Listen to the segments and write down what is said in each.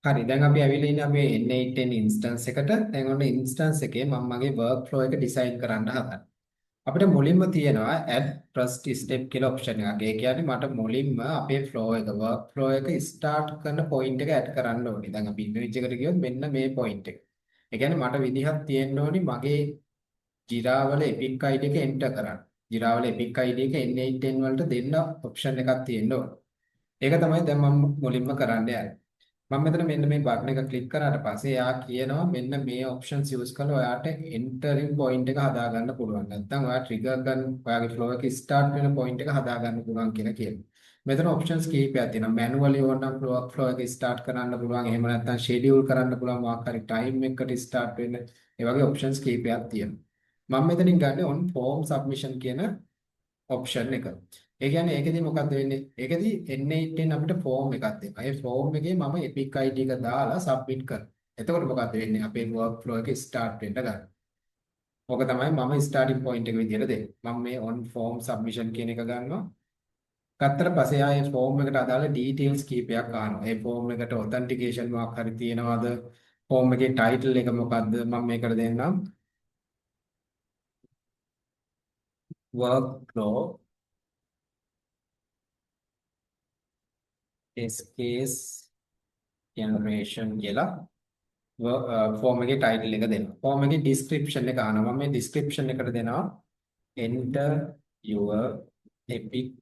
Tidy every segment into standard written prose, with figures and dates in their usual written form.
හරි දැන් අපි ඇවිල්ලා ඉන්නේ අපේ N810 instance එකට. දැන් ඔන්න instance එකේ මම මගේ workflow එක design කරන්න හදනවා. අපිට මුලින්ම තියෙනවා add first step කියලා option එකක්. ඒ කියන්නේ මට මුලින්ම අපේ flow එක workflow එක start කරන point එක add කරන්න ඕනේ. දැන් අපි image එකට ගියොත් මෙන්න මේ point එක. ඒ කියන්නේ මට විදිහක් තියෙන්න ඕනේ මගේ Jira වල epic ID එක enter කරන්න. Jira වල epic ID එක N810 වලට දෙන්න option එකක් තියෙන්න ඕනේ. ඒක තමයි දැන් මම මුලින්ම කරන්න යන්නේ. මම මෙතන මෙන්න මේ බටන් එක ක්ලික් කරාට පස්සේ එයා කියනවා මෙන්න මේ options use කරලා ඔයාට entering point එක හදා ගන්න පුළුවන්. නැත්නම් ඔයා trigger ගන්න ඔයාගේ flow එක start වෙන point එක හදා ගන්න පුළුවන් කියලා කියනවා. මෙතන options කීපයක් තියෙනවා. manually ඕනනම් flow එක start කරන්න පුළුවන්. එහෙම නැත්නම් schedule කරන්න පුළුවන්. මොකක් හරි time එකකට start වෙන්න. ඒ වගේ options කීපයක් තියෙනවා. මම මෙතනින් ගන්නේ on form submission කියන ඔප්ෂන් එක. ඒ කියන්නේ ඒකෙදි මොකක්ද වෙන්නේ? ඒකෙදි N8 අපිට ෆෝම් එකක් දෙනවා. ඒ ෆෝම් එකේ මම epic ID එක දාලා සබ්මිට් කරනවා. එතකොට මොකක්ද වෙන්නේ? අපේ work flow එක start වෙන්න ගන්නවා. ඕක තමයි මම starting point එක විදියට දෙන්නේ. මම මේ on form submission කියන එක ගන්නවා. ගත්තට පස්සේ ආයේ ෆෝම් එකට අදාළ details කීපයක් අහනවා. ඒ ෆෝම් එකට authentication මොකක් හරි තියෙනවද? ෆෝම් එකේ title එක මොකක්ද? මම මේකට දෙන්නම් workflow test case generation කියලා ෆෝම් එකේ ටයිටල් එක දෙනවා. ෆෝම් එකේ ඩිස්ක්‍රිප්ෂන් එක අහනවා. මම මේ ඩිස්ක්‍රිප්ෂන් එකට දෙනවා enter your epic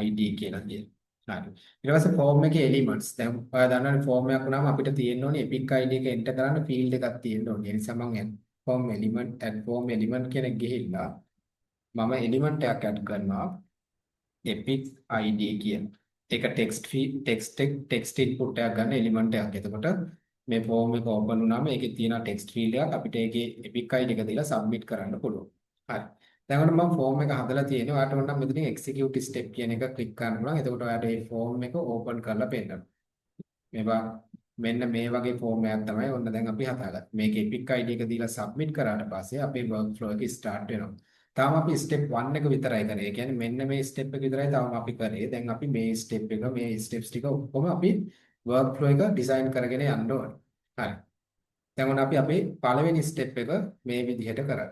ID කියලා කියනවා. හරි. ඊට පස්සේ ෆෝම් එකේ elements. දැන් ඔයා දන්නවනේ ෆෝම් එකක් වුණාම අපිට තියෙන්න ඕනේ epic ID එක enter කරන්න field එකක් තියෙන්න ඕනේ. ඒ නිසා මම form element add form element කියන එක ගිහිල්ලා මම element එකක් add කරනවා epic ID කියන. ඒක text input එකක් ගන්න element එකක්. එතකොට මේ form එක open වුණාම ඒකේ තියෙන text field එකක් අපිට ඒකේ epic ID එක දීලා submit කරන්න පුළුවන්. හරි. දැන් ඔන්න මම form එක හදලා තියෙනවා. ඔයාලට ඕන නම් මෙතනින් execute step කියන එක click කරන්න පුළුවන්. එතකොට ඔයාලට මේ form එක open කරලා පෙන්නනවා. මේවා මෙන්න මේ වගේ form එකක් තමයි ඔන්න දැන් අපි හදාගත්තේ. මේක epic ID එක දීලා submit කරාට පස්සේ අපේ workflow එක start වෙනවා. තාම අපි step 1 එක විතරයි කරේ. ඒ කියන්නේ මෙන්න මේ step එක විතරයි තාම අපි කරේ. දැන් අපි මේ step එක මේ steps ටික ඔක්කොම අපි workflow එක design කරගෙන යන්න ඕනේ. හරි. දැන් ඔන්න අපි අපේ පළවෙනි step එක මේ විදිහට කරා.